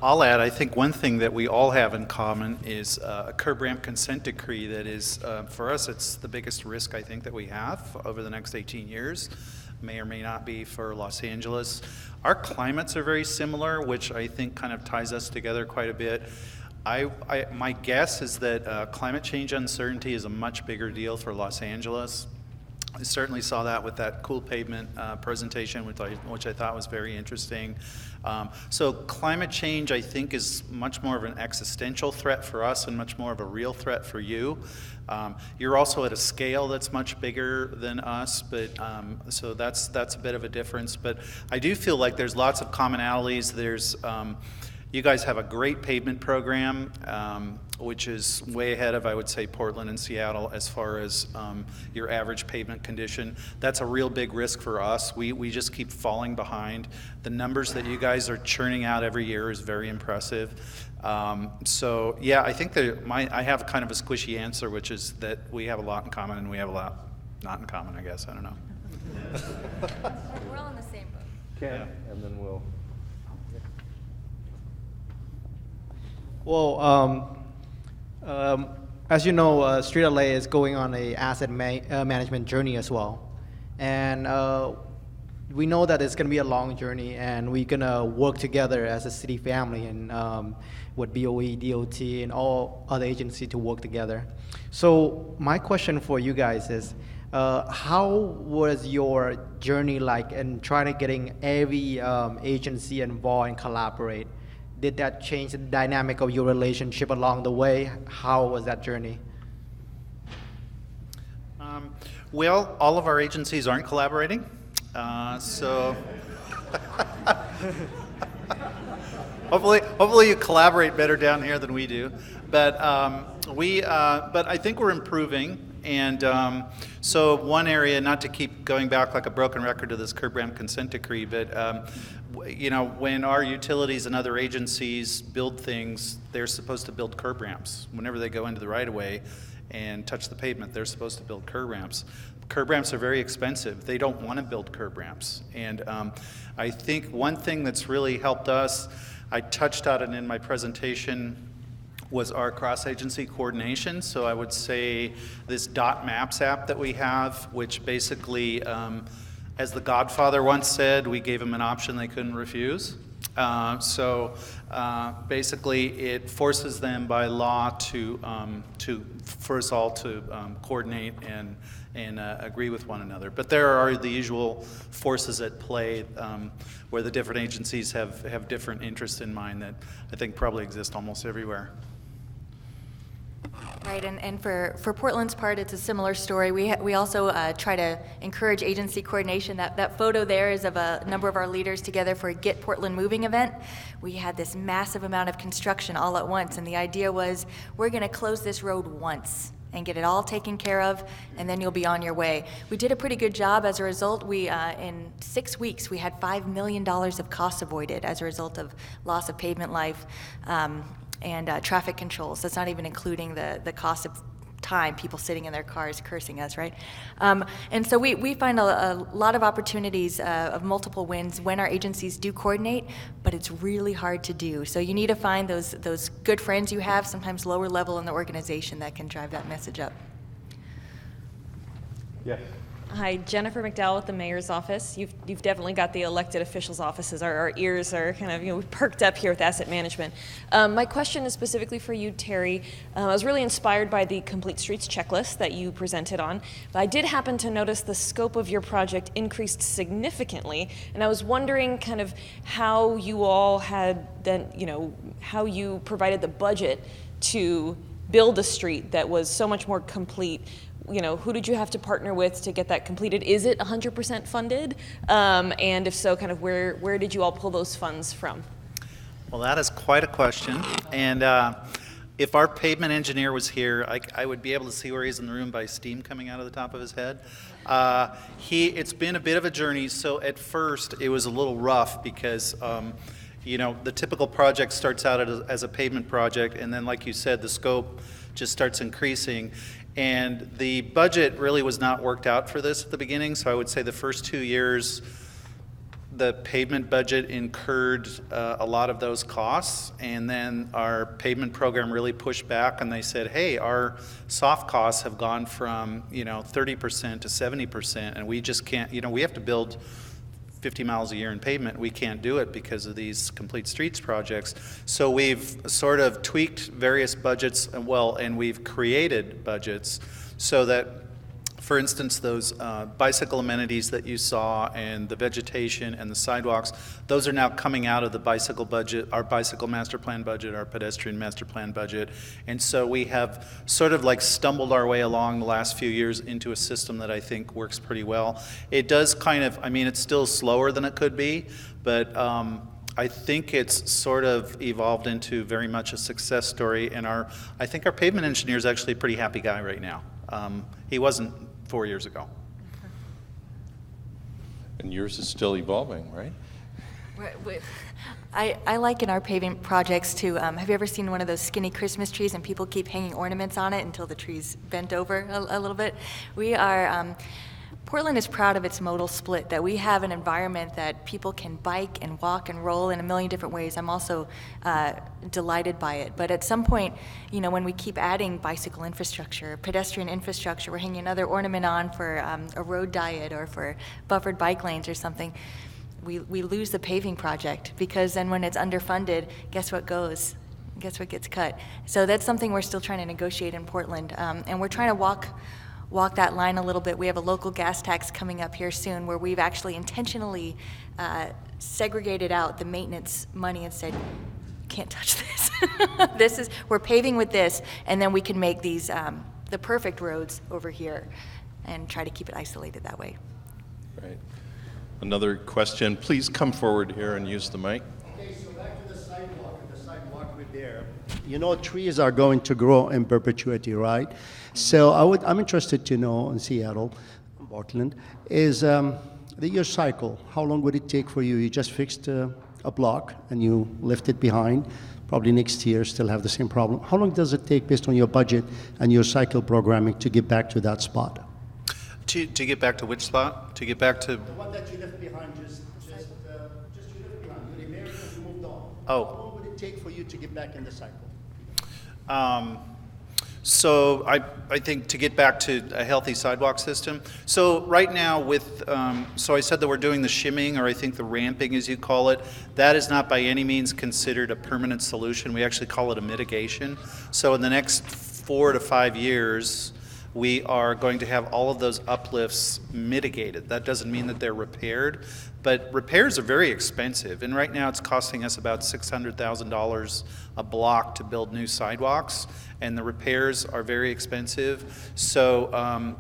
I'll add, I think one thing that we all have in common is a curb ramp consent decree that is, for us, it's the biggest risk I think that we have over the next 18 years. May or may not be for Los Angeles. Our climates are very similar, which I think kind of ties us together quite a bit. My guess is that climate change uncertainty is a much bigger deal for Los Angeles. I certainly saw that with that cool pavement presentation, which I thought was very interesting. So climate change, I think, is much more of an existential threat for us and much more of a real threat for you. You're also at a scale that's much bigger than us, but so that's a bit of a difference. But I do feel like there's lots of commonalities. There's You guys have a great pavement program, which is way ahead of, I would say, Portland and Seattle as far as your average pavement condition. That's a real big risk for us. We just keep falling behind. The numbers that you guys are churning out every year is very impressive. So yeah, I think that I have kind of a squishy answer, which is that we have a lot in common and we have a lot not in common, I guess. I don't know. We're all in the same boat. Ken, and then we'll. Well, as you know, Street LA is going on a asset management journey as well, and we know that it's going to be a long journey, and we're going to work together as a city family and with BOE, DOT, and all other agencies to work together. So my question for you guys is, how was your journey like in trying to getting every agency involved and collaborate? Did that change the dynamic of your relationship along the way? How was that journey? Well, all of our agencies aren't collaborating, so hopefully you collaborate better down here than we do. But but I think we're improving. And so one area, not to keep going back like a broken record to this curb ramp consent decree, but you know, when our utilities and other agencies build things, they're supposed to build curb ramps. Whenever they go into the right of way and touch the pavement, they're supposed to build curb ramps. Curb ramps are very expensive. They don't want to build curb ramps. And I think one thing that's really helped us, I touched on it in my presentation, was our cross-agency coordination. So I would say this Dot Maps app that we have, which basically, as the Godfather once said, we gave them an option they couldn't refuse. Basically, it forces them by law to for us all to coordinate and agree with one another. But there are the usual forces at play where the different agencies have different interests in mind that I think probably exist almost everywhere. Right, and for Portland's part, it's a similar story. We also try to encourage agency coordination. That photo there is of a number of our leaders together for a Get Portland Moving event. We had this massive amount of construction all at once, and the idea was we're going to close this road once and get it all taken care of, and then you'll be on your way. We did a pretty good job as a result. We, in 6 weeks, we had $5 million of costs avoided as a result of loss of pavement life, and traffic controls. That's not even including the cost of time, people sitting in their cars cursing us, right? And so we find a lot of opportunities of multiple wins when our agencies do coordinate, but it's really hard to do. So you need to find those good friends you have, sometimes lower level in the organization, that can drive that message up. Yes. Hi, Jennifer McDowell with the mayor's office. You've definitely got the elected officials' offices. Our ears are kind of perked up here with asset management. My question is specifically for you, Terry. I was really inspired by the Complete Streets checklist that you presented on. But I did happen to notice the scope of your project increased significantly, and I was wondering kind of how you all had then, how you provided the budget to build a street that was so much more complete. Who did you have to partner with to get that completed? Is it 100% funded? And if so, kind of where did you all pull those funds from? Well, that is quite a question. And if our pavement engineer was here, I would be able to see where he's in the room by steam coming out of the top of his head. It's been a bit of a journey. So at first, it was a little rough because the typical project starts out as a pavement project, and then, like you said, the scope just starts increasing. And the budget really was not worked out for this at the beginning, so I would say the first 2 years, the pavement budget incurred a lot of those costs, and then our pavement program really pushed back, and they said, hey, our soft costs have gone from 30% to 70%, and we just can't, we have to build 50 miles a year in pavement. We can't do it because of these Complete Streets projects. So we've sort of tweaked various budgets, and we've created budgets so that, for instance, those bicycle amenities that you saw and the vegetation and the sidewalks, those are now coming out of the bicycle budget, our bicycle master plan budget, our pedestrian master plan budget. And so we have sort of like stumbled our way along the last few years into a system that I think works pretty well. It does kind of, it's still slower than it could be, but I think it's sort of evolved into very much a success story, and I think our pavement engineer is actually a pretty happy guy right now. He wasn't 4 years ago. And yours is still evolving, right? I liken our paving projects to, have you ever seen one of those skinny Christmas trees and people keep hanging ornaments on it until the tree's bent over a little bit? Portland is proud of its modal split, that we have an environment that people can bike and walk and roll in a million different ways. I'm also delighted by it. But at some point, when we keep adding bicycle infrastructure, pedestrian infrastructure, we're hanging another ornament on for a road diet or for buffered bike lanes or something, we lose the paving project, because then when it's underfunded, guess what goes? Guess what gets cut? So that's something we're still trying to negotiate in Portland. And we're trying to walk that line a little bit. We have a local gas tax coming up here soon where we've actually intentionally segregated out the maintenance money and said, can't touch this. We're paving with this, and then we can make these the perfect roads over here and try to keep it isolated that way. Right. Another question. Please come forward here and use the mic. Okay, so back to the sidewalk with there. Trees are going to grow in perpetuity, right? So I'm interested to know in Seattle, Portland, is your cycle. How long would it take for you? You just fixed a block and you left it behind. Probably next year still have the same problem. How long does it take based on your budget and your cycle programming to get back to that spot? To get back to which spot? To get back to... The one that you left behind, just you left behind. You remarried and you moved on. Oh. How long would it take for you to get back in the cycle? So I think to get back to a healthy sidewalk system. So right now so I said that we're doing the shimming, or I think the ramping as you call it. That is not by any means considered a permanent solution. We actually call it a mitigation. So in the next 4 to 5 years, we are going to have all of those uplifts mitigated. That doesn't mean that they're repaired, but repairs are very expensive. And right now it's costing us about $600,000 a block to build new sidewalks, and the repairs are very expensive. So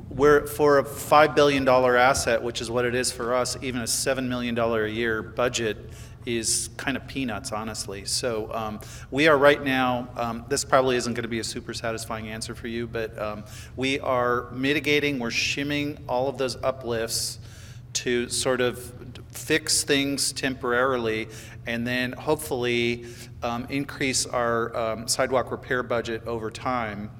we're for a $5 billion asset, which is what it is for us, even a $7 million a year budget is kind of peanuts, honestly. So we are right now, this probably isn't going to be a super satisfying answer for you, but we are mitigating, we're shimming all of those uplifts to sort of fix things temporarily, and then hopefully increase our sidewalk repair budget over time,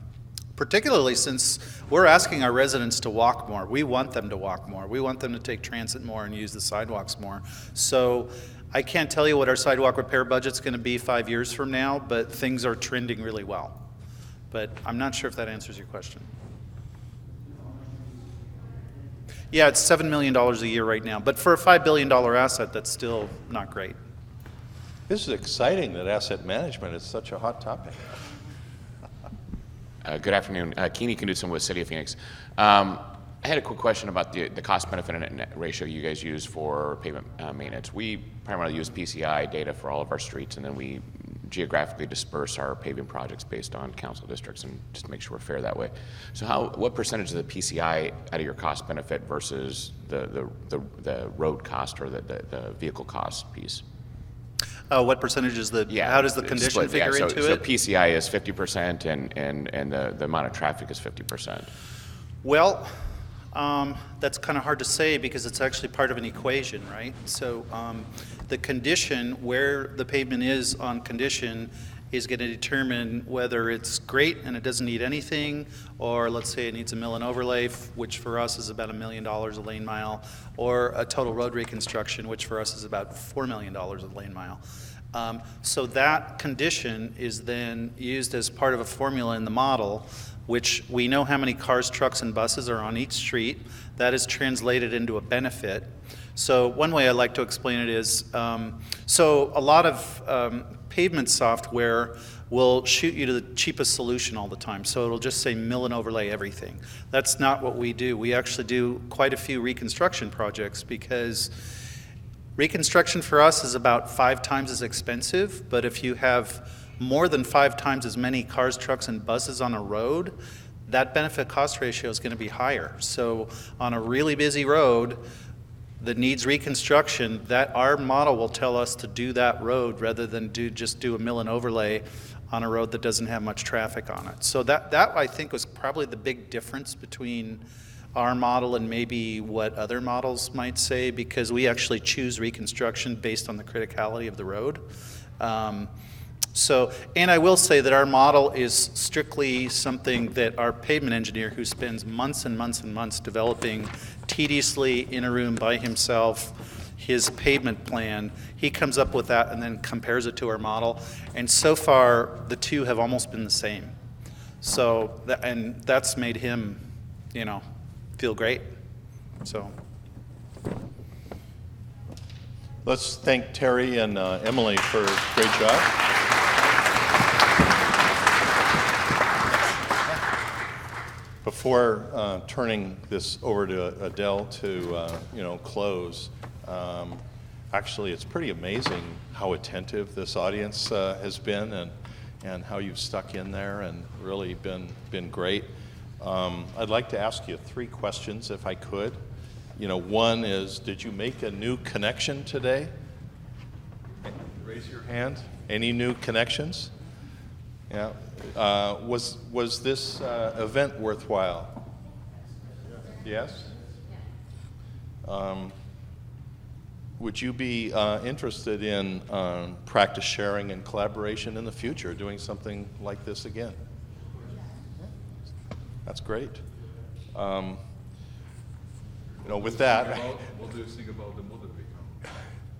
particularly since we're asking our residents to walk more. We want them to walk more. We want them to take transit more and use the sidewalks more. So I can't tell you what our sidewalk repair budget's going to be 5 years from now, but things are trending really well. But I'm not sure if that answers your question. Yeah, it's $7 million a year right now, but for a $5 billion asset, that's still not great. This is exciting that asset management is such a hot topic. Good afternoon. Keeney Knudsen with City of Phoenix. I had a quick question about the cost-benefit and net ratio you guys use for pavement maintenance. We primarily use PCI data for all of our streets, and then we geographically disperse our paving projects based on council districts, and just to make sure we're fair that way. So what percentage of the PCI out of your cost-benefit versus the road cost or the vehicle cost piece? What percentage is how does the condition split, figure into so it? PCI is 50% and the amount of traffic is 50%. Well, that's kind of hard to say because it's actually part of an equation, right? So the condition, where the pavement is on condition, is going to determine whether it's great and it doesn't need anything, or let's say it needs a mill and overlay, which for us is about $1 million a lane mile, or a total road reconstruction, which for us is about $4 million a lane mile. So that condition is then used as part of a formula in the model, which we know how many cars, trucks, and buses are on each street. That is translated into a benefit. So one way I like to explain it is, so a lot of pavement software will shoot you to the cheapest solution all the time. So it'll just say mill and overlay everything. That's not what we do. We actually do quite a few reconstruction projects because reconstruction for us is about 5 times as expensive, but if you have more than 5 times as many cars, trucks, and buses on a road, that benefit cost ratio is going to be higher. So on a really busy road, that needs reconstruction, that our model will tell us to do that road rather than just do a mill and overlay on a road that doesn't have much traffic on it. So that I think was probably the big difference between our model and maybe what other models might say, because we actually choose reconstruction based on the criticality of the road. And I will say that our model is strictly something that our pavement engineer, who spends months and months and months developing tediously in a room by himself his pavement plan, he comes up with that and then compares it to our model. And so far, the two have almost been the same. So, and that's made him, feel great. So. Let's thank Terry and Emily for a great job. Before turning this over to Adele to close, actually it's pretty amazing how attentive this audience has been, and how you've stuck in there and really been great. I'd like to ask you 3 questions if I could. One is, did you make a new connection today? Raise your hand. Any new connections? Yeah. Was this event worthwhile? Yes? Would you be interested in practice sharing and collaboration in the future, doing something like this again? That's great. With that... What do you think about the moderator?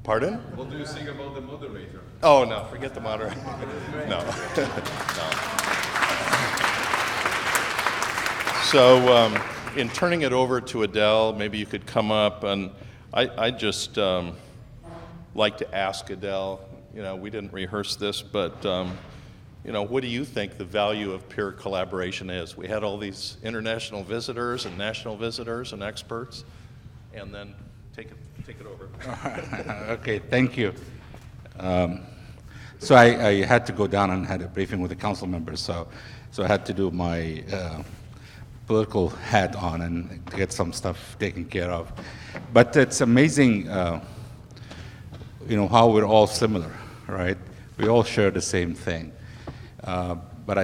Pardon? What do you think about the moderator? Oh, no, forget the moderator. No. No. So, in turning it over to Adele, maybe you could come up, and I just like to ask Adele, we didn't rehearse this, but what do you think the value of peer collaboration is? We had all these international visitors and national visitors and experts, and then take it over. Okay, thank you. So I had to go down and had a briefing with the council members, so I had to do my political hat on and get some stuff taken care of. But it's amazing, how we're all similar, right? We all share the same thing. But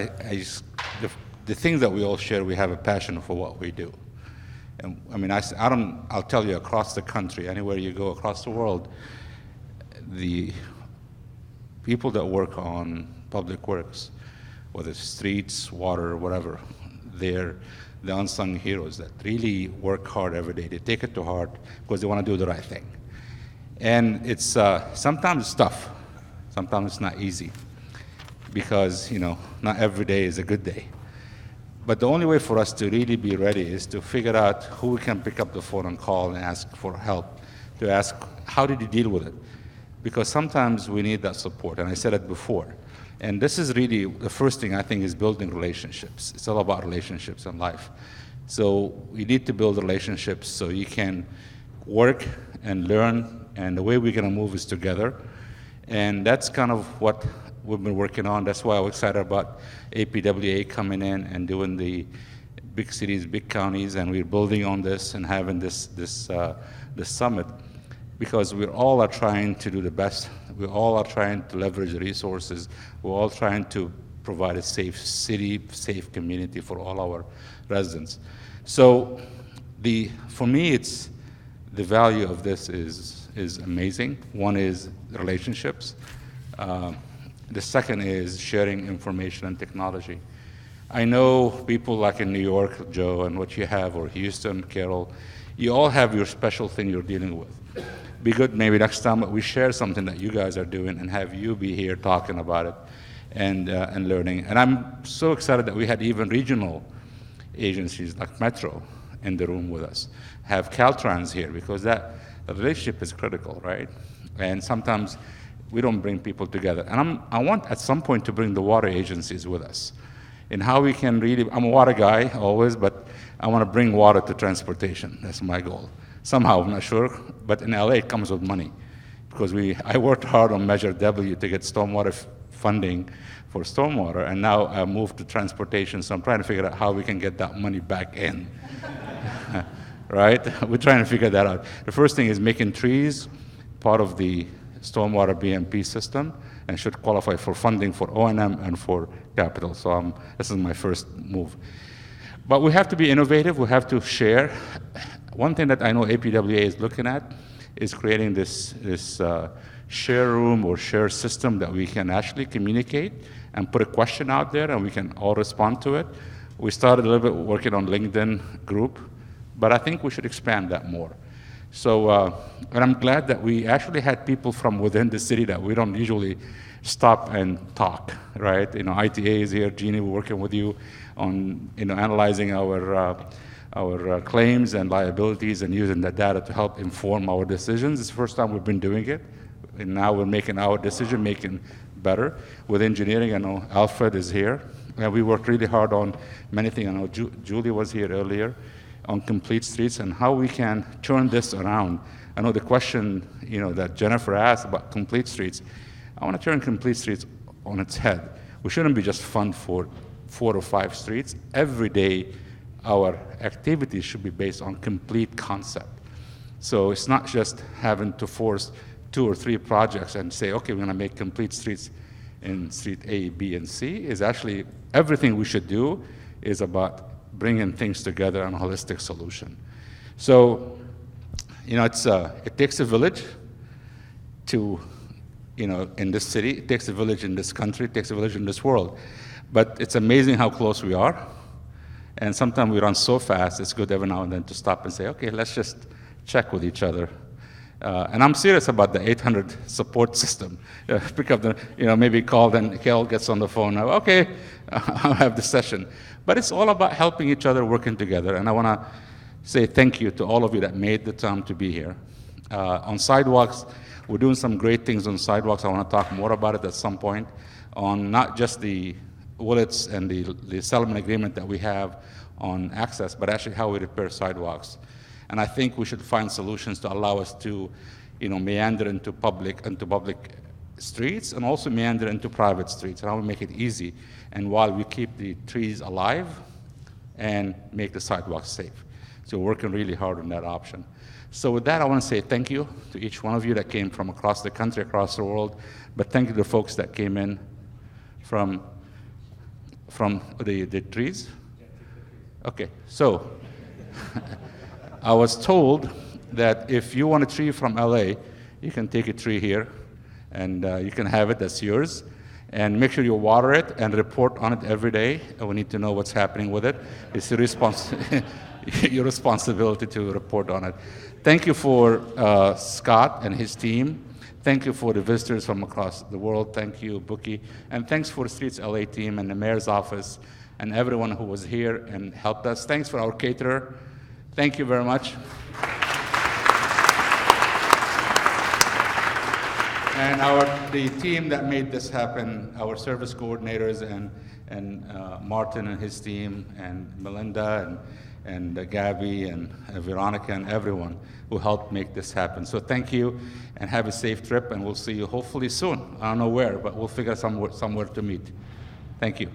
the things that we all share, we have a passion for what we do. And I'll tell you, across the country, anywhere you go across the world, the people that work on public works, whether it's streets, water, whatever, they're the unsung heroes that really work hard every day. They take it to heart because they want to do the right thing. And it's sometimes it's tough. Sometimes it's not easy because, not every day is a good day. But the only way for us to really be ready is to figure out who we can pick up the phone and call and ask for help, to ask, how did you deal with it? Because sometimes we need that support, and I said it before. And this is really the first thing I think is building relationships. It's all about relationships in life. So we need to build relationships so you can work and learn, and the way we're gonna move is together. And that's kind of what we've been working on. That's why I'm excited about APWA coming in and doing the big cities, big counties, and we're building on this and having this summit, because we all are trying to do the best. We all are trying to leverage the resources. We're all trying to provide a safe city, safe community for all our residents. So for me, it's the value of this is amazing. One is relationships. The second is sharing information and technology. I know people like in New York, Joe, and what you have, or Houston, Carol, you all have your special thing you're dealing with. Be good maybe next time that we share something that you guys are doing and have you be here talking about it and learning. And I'm so excited that we had even regional agencies like Metro in the room with us, have Caltrans here, because that relationship is critical, right? And sometimes we don't bring people together. And I want at some point to bring the water agencies with us and how we can really, I'm a water guy always, but I want to bring water to transportation. That's my goal. Somehow, I'm not sure, but in LA it comes with money, because I worked hard on Measure W to get stormwater funding for stormwater, and now I moved to transportation, so I'm trying to figure out how we can get that money back in. right? We're trying to figure that out. The first thing is making trees part of the stormwater BMP system and should qualify for funding for O&M and for capital. So this is my first move. But we have to be innovative. We have to share. One thing that I know APWA is looking at is creating this share room or share system that we can actually communicate and put a question out there and we can all respond to it. We started a little bit working on LinkedIn group, but I think we should expand that more. So, and I'm glad that we actually had people from within the city that we don't usually stop and talk, right? You know, ITA is here, Jeannie, we're working with you on, you know, analyzing our claims and liabilities and using that data to help inform our decisions. It's the first time we've been doing it, and now we're making our decision-making better. With engineering, I know Alfred is here, and we worked really hard on many things. I know Julie was here earlier on complete streets and how we can turn this around. I know the question, you know, that Jennifer asked about complete streets. I want to turn complete streets on its head. We shouldn't be just fund for 4 or 5 streets. Every day, our activities should be based on complete concept. So it's not just having to force 2 or 3 projects and say, okay, we're going to make complete streets in street A, B, and C. Is actually everything we should do is about bringing things together on a holistic solution. So, you know, it takes a village to, you know, in this city, it takes a village in this country, it takes a village in this world. But it's amazing how close we are. And sometimes we run so fast, it's good every now and then to stop and say, okay, let's just check with each other. And I'm serious about the 800 support system. Pick up the, you know, maybe call, then Carol gets on the phone, okay, I'll have the session. But it's all about helping each other, working together. And I want to say thank you to all of you that made the time to be here. On sidewalks, we're doing some great things on sidewalks. I want to talk more about it at some point on not just the Willits and the settlement agreement that we have on access, but actually how we repair sidewalks. And I think we should find solutions to allow us to, you know, meander into public streets and also meander into private streets, and how we make it easy, and while we keep the trees alive and make the sidewalks safe. So we're working really hard on that option. So with that, I want to say thank you to each one of you that came from across the country, across the world, but thank you to the folks that came in from the trees. Okay, so I was told that if you want a tree from LA, you can take a tree here, and you can have it, that's yours. And make sure you water it and report on it every day. And we need to know what's happening with it. It's your responsibility to report on it. Thank you for Scott and his team. Thank you for the visitors from across the world. Thank you, Bookie. And thanks for the Streets LA team and the mayor's office and everyone who was here and helped us. Thanks for our caterer. Thank you very much. And the team that made this happen, our service coordinators and Martin and his team and Melinda and Gabby and Veronica and everyone who helped make this happen. So thank you and have a safe trip, and we'll see you hopefully soon. I don't know where, but we'll figure somewhere to meet. Thank you.